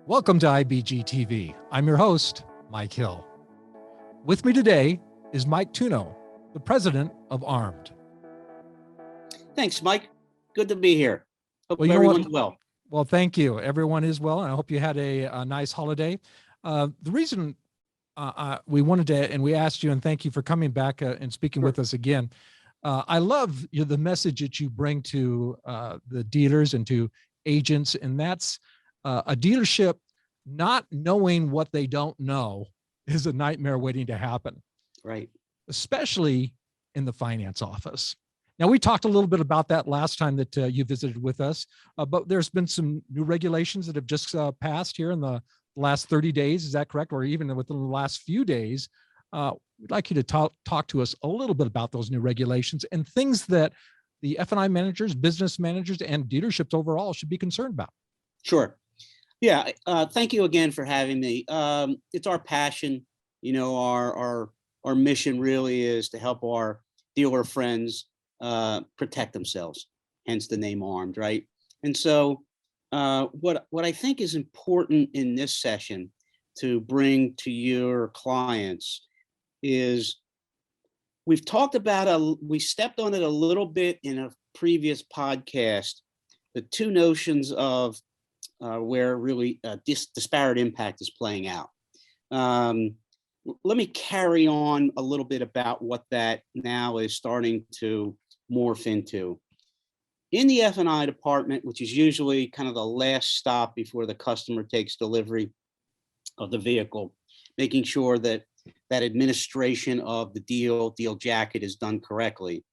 Welcome to IBG TV. I'm your host, Mike Hill. With me today is Mike Tuno, the president of Armed. Thanks, Mike. Good to be here. Hope Well, everyone's well. Well, thank you. Everyone is well, and I hope you had a nice holiday. The reason we wanted to, and we asked you, and thank you for coming back and speaking with us again. I love the message that you bring to the dealers and to agents, and that's a dealership not knowing what they don't know is a nightmare waiting to happen. Right. Especially in the finance office. Now, we talked a little bit about that last time that you visited with us, but there's been some new regulations that have just passed here in the last 30 days. Is that correct? Or even within the last few days. We'd like you to talk to us a little bit about those new regulations and things that the F&I managers, business managers, and dealerships overall should be concerned about. Sure. Yeah. Thank you again for having me. It's our passion. You know, our mission really is to help our dealer friends protect themselves, hence the name Armed, right? And so what I think is important in this session to bring to your clients is we've talked about we stepped on it a little bit in a previous podcast, the two notions of where really disparate impact is playing out. Let me carry on a little bit about what that now is starting to morph into. In the F&I department, which is usually kind of the last stop before the customer takes delivery of the vehicle, making sure that that administration of the deal jacket is done correctly.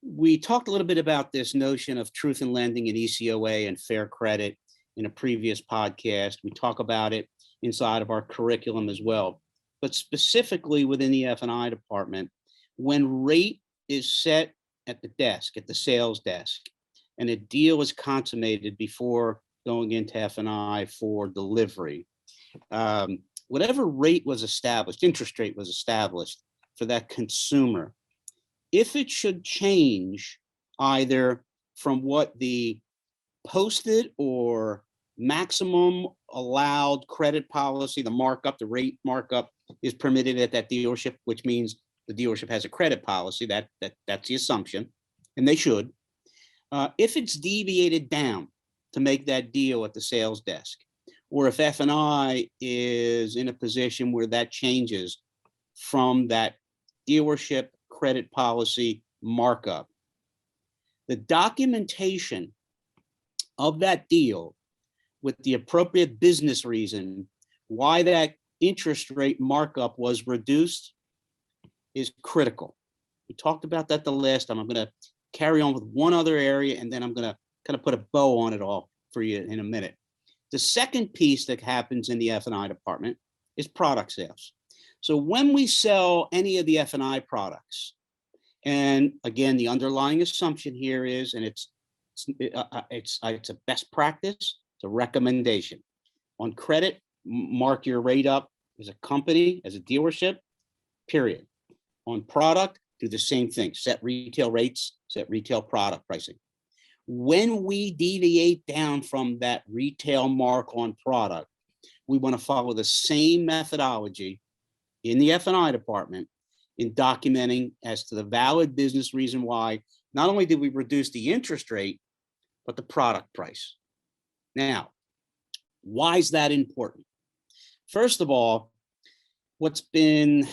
We talked a little bit about this notion of truth in lending and ECOA and fair credit in a previous podcast. We talk about it inside of our curriculum as well. But specifically within the F&I department, when rate is set at the desk, at the sales desk, and a deal is consummated before going into F&I for delivery, whatever rate was established, interest rate was established for that consumer, if it should change either from what the posted or maximum allowed credit policy, the markup, the rate markup is permitted at that dealership, which means the dealership has a credit policy, that's the assumption, and they should. If it's deviated down to make that deal at the sales desk, or if F&I is in a position where that changes from that dealership credit policy markup, the documentation of that deal with the appropriate business reason why that interest rate markup was reduced is critical. We talked about that the last time. I'm going to carry on with one other area, and then I'm going to kind of put a bow on it all for you in a minute. The second piece that happens in the F&I department is product sales. So when we sell any of the F&I products, and again, the underlying assumption here is, and it's a best practice, it's a recommendation. On credit, mark your rate up as a company, as a dealership, period. On product, do the same thing. Set retail rates, set retail product pricing. When we deviate down from that retail mark on product, we want to follow the same methodology in the F&I department in documenting as to the valid business reason why not only did we reduce the interest rate, but the product price. Now, why is that important? First of all, what's been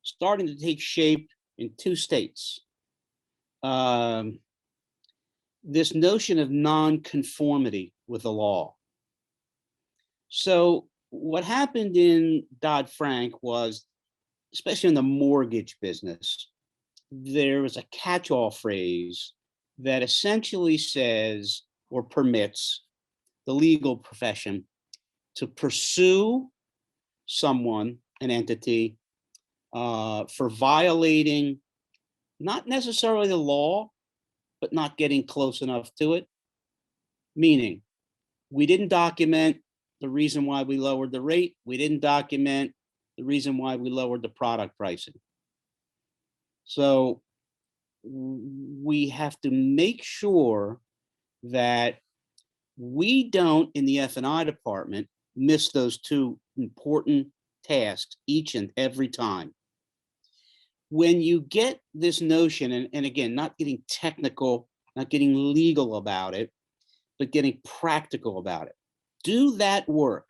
starting to take shape in two states, this notion of non-conformity with the law. So what happened in Dodd-Frank was, especially in the mortgage business, there was a catch-all phrase that essentially says or permits the legal profession to pursue someone, an entity, for violating not necessarily the law, but not getting close enough to it. Meaning, we didn't document the reason why we lowered the rate. We didn't document the reason why we lowered the product pricing. So we have to make sure that We don't in the F&I department miss those two important tasks each and every time. When you get this notion, and again, not getting technical, not getting legal about it, but getting practical about it, do that work.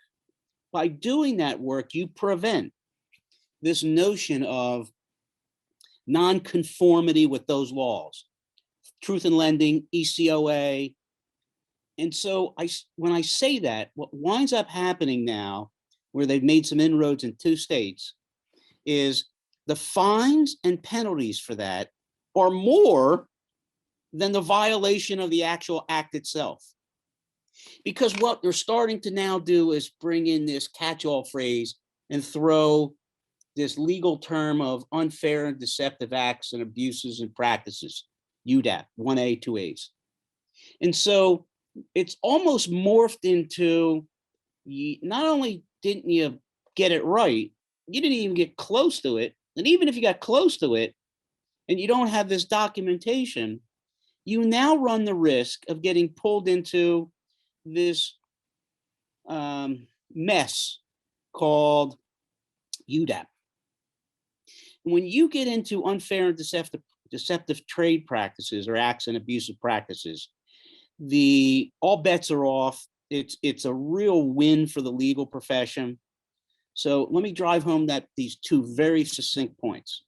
By doing that work, you prevent this notion of nonconformity with those laws, truth in lending, ECOA. And so when I say that, what winds up happening now, where they've made some inroads in 2 states, is the fines and penalties for that are more than the violation of the actual act itself. Because what they're starting to now do is bring in this catch-all phrase and throw this legal term of unfair and deceptive acts and abuses and practices, UDAP, 1A, 2As. And so it's almost morphed into, not only didn't you get it right, you didn't even get close to it. And even if you got close to it and you don't have this documentation, you now run the risk of getting pulled into this mess called UDAP. When you get into unfair and deceptive trade practices or acts and abusive practices, all bets are off. It's a real win for the legal profession. So let me drive home these two very succinct points.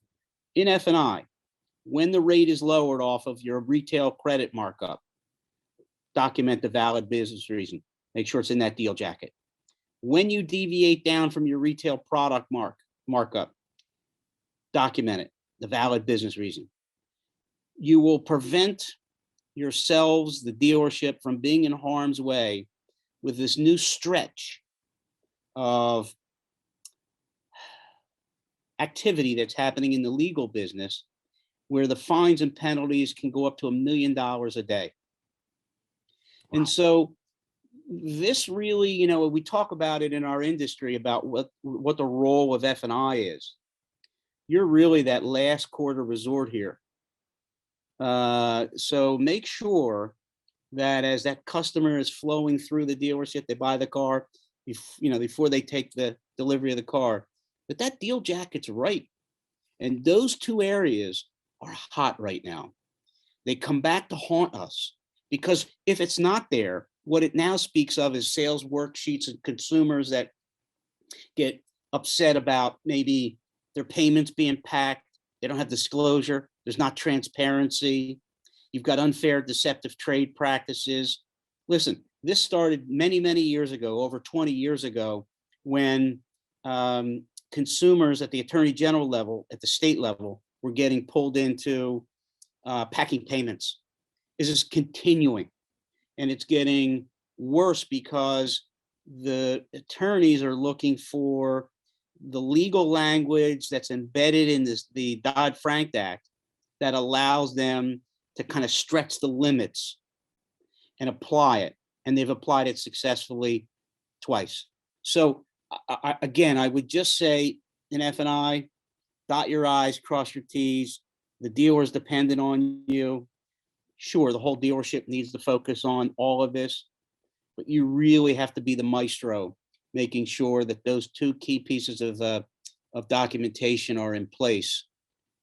In F&I, when the rate is lowered off of your retail credit markup, document the valid business reason. Make sure it's in that deal jacket. When you deviate down from your retail product markup, document it, the valid business reason. You will prevent yourselves, the dealership, from being in harm's way with this new stretch of activity that's happening in the legal business, where the fines and penalties can go up to $1 million a day. Wow. And so this really, we talk about it in our industry about what the role of F&I is. You're really that last court of resort here. So make sure that as that customer is flowing through the dealership, they buy the car, before they take the delivery of the car, that deal jacket's right. And those two areas are hot right now. They come back to haunt us, because if it's not there, what it now speaks of is sales worksheets and consumers that get upset about maybe their payments being packed. They don't have disclosure. There's not transparency. You've got unfair, deceptive trade practices. Listen, this started many, many years ago, over 20 years ago, when consumers at the attorney general level, at the state level, were getting pulled into packing payments. This is continuing, and it's getting worse because the attorneys are looking for the legal language that's embedded in the Dodd-Frank Act that allows them to kind of stretch the limits and apply it. And they've applied it successfully twice. So again, I would just say in F&I, dot your I's, cross your T's. The dealer is dependent on you. Sure, the whole dealership needs to focus on all of this, but you really have to be the maestro, making sure that those two key pieces of documentation are in place,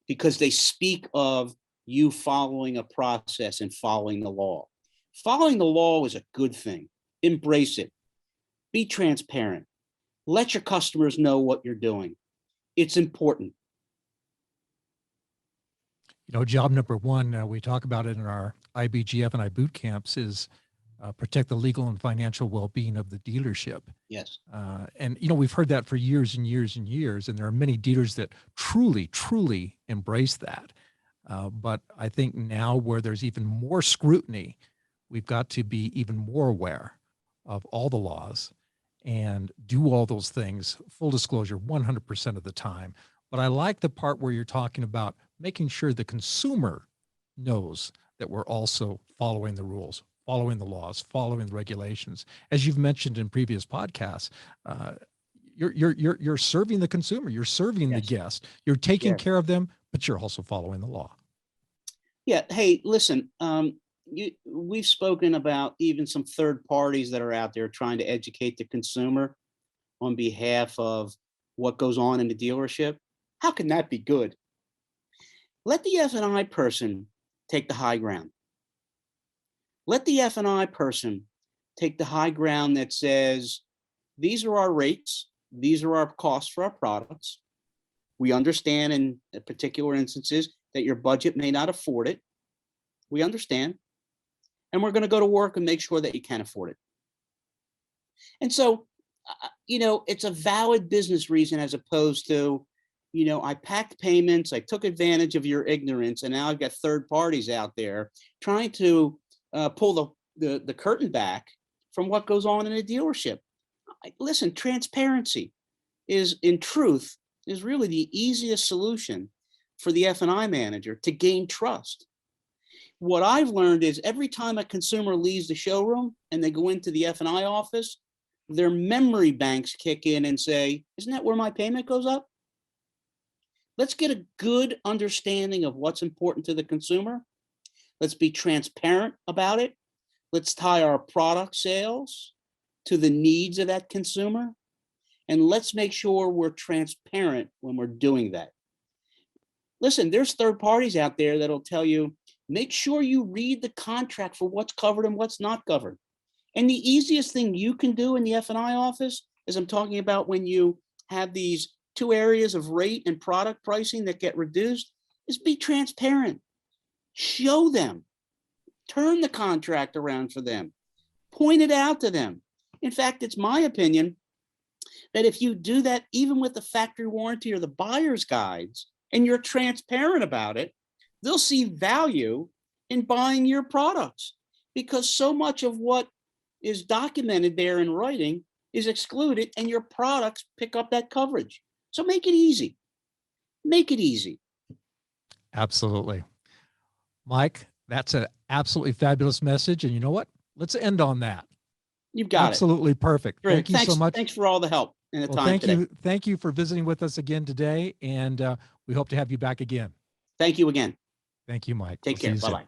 because they speak of you following a process and following the law. Following the law is a good thing. Embrace it. Be transparent. Let your customers know what you're doing. It's important. Job number one, we talk about it in our IBG F&I boot camps, is protect the legal and financial well-being of the dealership. Yes. And we've heard that for years and years and years, and there are many dealers that truly, truly embrace that. But I think now, where there's even more scrutiny, we've got to be even more aware of all the laws and do all those things, full disclosure, 100% of the time. But I like the part where you're talking about making sure the consumer knows that we're also following the rules, following the laws, following the regulations. As you've mentioned in previous podcasts, you're serving the consumer, you're serving the guest, you're taking care of them, but you're also following the law. Yeah. Hey, listen, we've spoken about even some third parties that are out there trying to educate the consumer on behalf of what goes on in the dealership. How can that be good? Let the F&I person take the high ground. Let the F&I person take the high ground that says, these are our rates, these are our costs for our products. We understand in particular instances that your budget may not afford it. We understand. And we're going to go to work and make sure that you can afford it. And so, it's a valid business reason as opposed to, I packed payments, I took advantage of your ignorance, and now I've got third parties out there trying to pull the curtain back from what goes on in a dealership. Listen, transparency is, in truth, is really the easiest solution for the F&I manager to gain trust. What I've learned is every time a consumer leaves the showroom and they go into the F&I office, their memory banks kick in and say, isn't that where my payment goes up? Let's get a good understanding of what's important to the consumer. Let's be transparent about it. Let's tie our product sales to the needs of that consumer. And let's make sure we're transparent when we're doing that. Listen, there's third parties out there that'll tell you, make sure you read the contract for what's covered and what's not covered. And the easiest thing you can do in the F&I office, as I'm talking about when you have these two areas of rate and product pricing that get reduced, is be transparent. Show them. Turn the contract around for them. Point it out to them. In fact, it's my opinion that if you do that, even with the factory warranty or the buyer's guides, and you're transparent about it, they'll see value in buying your products, because so much of what is documented there in writing is excluded, and your products pick up that coverage. So make it easy. Make it easy. Absolutely. Mike, that's an absolutely fabulous message. And you know what? Let's end on that. You've got absolutely perfect. Great. Thank you so much. Thanks for all the help and the time today. Thank you for visiting with us again today. And we hope to have you back again. Thank you again. Thank you, Mike. Take care. Bye-bye.